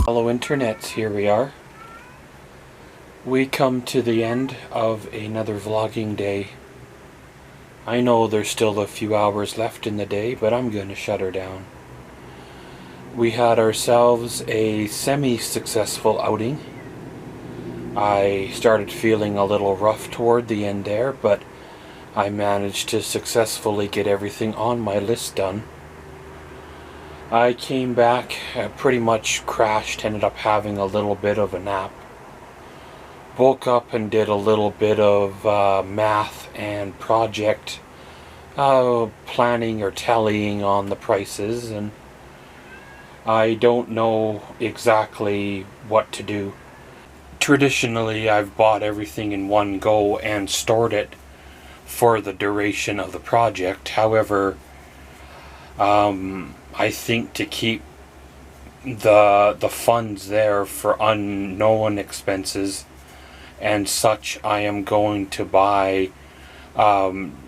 Hello internets, here we are. We come to the end of another vlogging day. I know there's still a few hours left in the day, but I'm going to shut her down. We had ourselves a semi-successful outing. I started feeling a little rough toward the end there, but I managed to successfully get everything on my list done. I came back, pretty much crashed, ended up having a little bit of a nap. Woke up and did a little bit of math and project planning or tallying on the prices, and I don't know exactly what to do. Traditionally, I've bought everything in one go and stored it for the duration of the project. However, I think to keep the funds there for unknown expenses and such, I am going to buy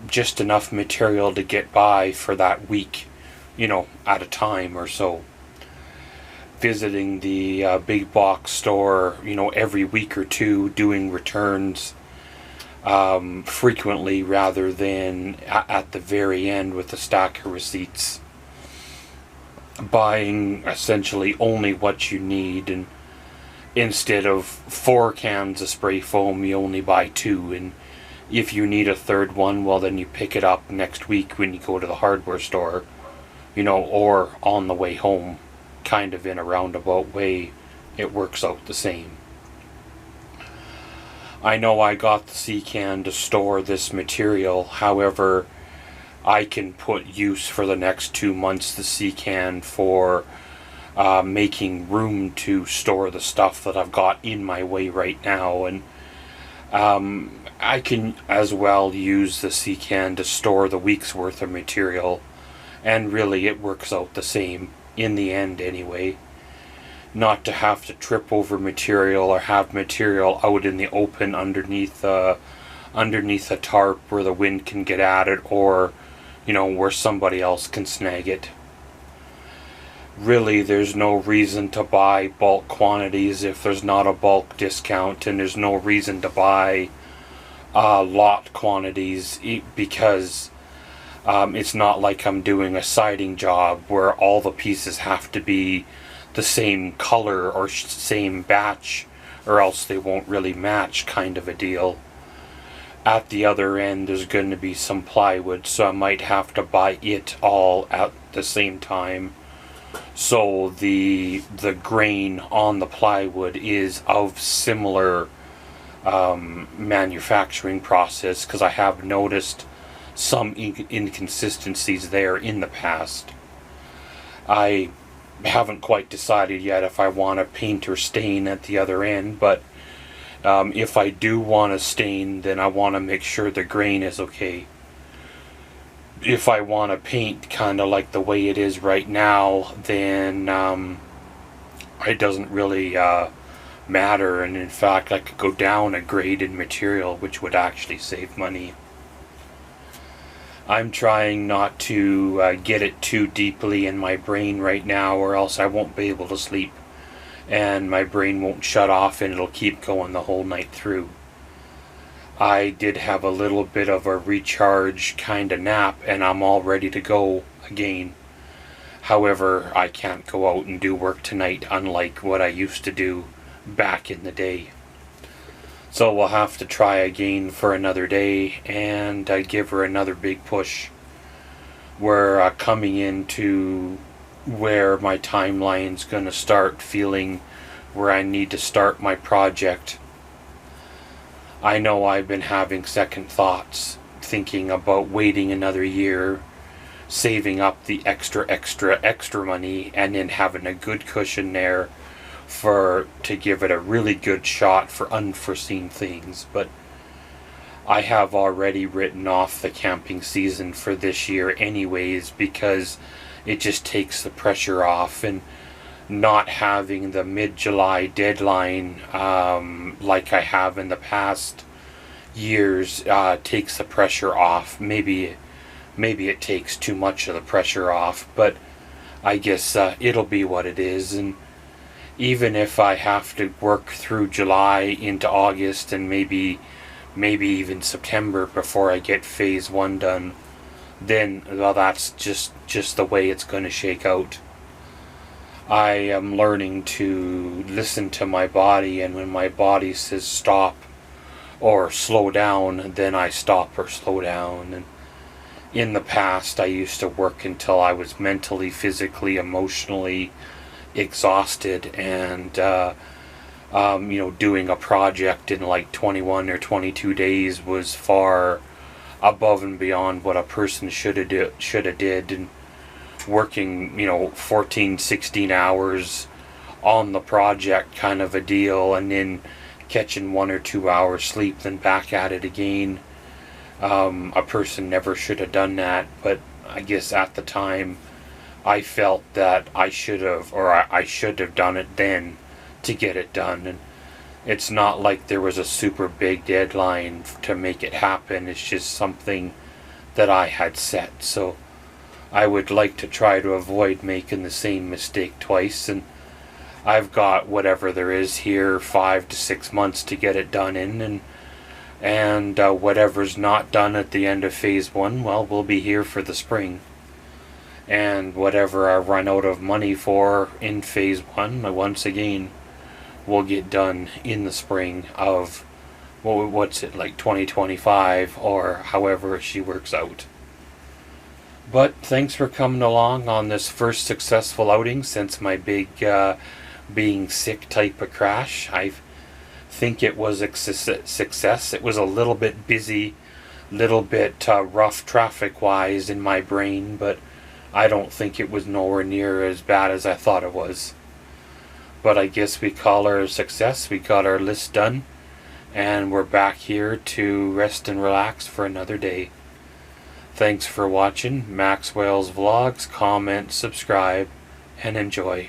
just enough material to get by for that week, at a time or so. Visiting the big box store, every week or two, doing returns frequently rather than at the very end with a stack of receipts. Buying essentially only what you need, and instead of 4 cans of spray foam, you only buy 2, and if you need a third one, well, then you pick it up next week when you go to the hardware store, or on the way home. Kind of in a roundabout way, it works out the same. I know I got the C-can to store this material, however, I can put use for the next 2 months the C-can for making room to store the stuff that I've got in my way right now, and I can as well use the C-can to store the week's worth of material, and really it works out the same in the end anyway. Not to have to trip over material or have material out in the open underneath a tarp where the wind can get at it, or where somebody else can snag it. Really, there's no reason to buy bulk quantities if there's not a bulk discount, and there's no reason to buy lot quantities because it's not like I'm doing a siding job where all the pieces have to be the same color or same batch, or else they won't really match, kind of a deal. At the other end, there's going to be some plywood, so I might have to buy it all at the same time. So the grain on the plywood is of similar manufacturing process, because I have noticed some inconsistencies there in the past. I haven't quite decided yet if I want to paint or stain at the other end, but if I do want to stain, then I want to make sure the grain is okay. If I want to paint kind of like the way it is right now, then it doesn't really matter, and in fact I could go down a grade in material, which would actually save money. I'm trying not to get it too deeply in my brain right now, or else I won't be able to sleep, and my brain won't shut off and it'll keep going the whole night through. I did have a little bit of a recharge kind of nap, and I'm all ready to go again. However, I can't go out and do work tonight, unlike what I used to do back in the day. So we'll have to try again for another day, and give her another big push. We're coming into where my timeline's going to start feeling where I need to start my project. I know I've been having second thoughts, thinking about waiting another year, saving up the extra money, and then having a good cushion there to give it a really good shot for unforeseen things. But I have already written off the camping season for this year anyways, because it just takes the pressure off, and not having the mid-July deadline like I have in the past years takes the pressure off. Maybe it takes too much of the pressure off, but I guess it'll be what it is. And even if I have to work through July into August and maybe even September before I get phase 1 done, then, well, that's just the way it's going to shake out. I am learning to listen to my body, and when my body says stop or slow down, then I stop or slow down. And in the past, I used to work until I was mentally, physically, emotionally exhausted, and doing a project in like 21 or 22 days was far above and beyond what a person should have did, and working 14, 16 hours on the project kind of a deal, and then catching 1 or 2 hours sleep, then back at it again. A person never should have done that, but I guess at the time I felt that I should have done it then to get it done. And it's not like there was a super big deadline to make it happen. It's just something that I had set. So I would like to try to avoid making the same mistake twice, and I've got whatever there is here, 5 to 6 months to get it done in, and whatever's not done at the end of phase 1, well, we'll be here for the spring. And whatever I run out of money for in phase 1, once again, will get done in the spring of, what's it, like 2025, or however she works out. But thanks for coming along on this first successful outing since my big being sick type of crash. I think it was a success. It was a little bit busy, little bit rough traffic wise in my brain, but I don't think it was nowhere near as bad as I thought it was. But I guess we call her a success. We got our list done, and we're back here to rest and relax for another day. Thanks for watching Maxwell's Vlogs. Comment, subscribe, and enjoy.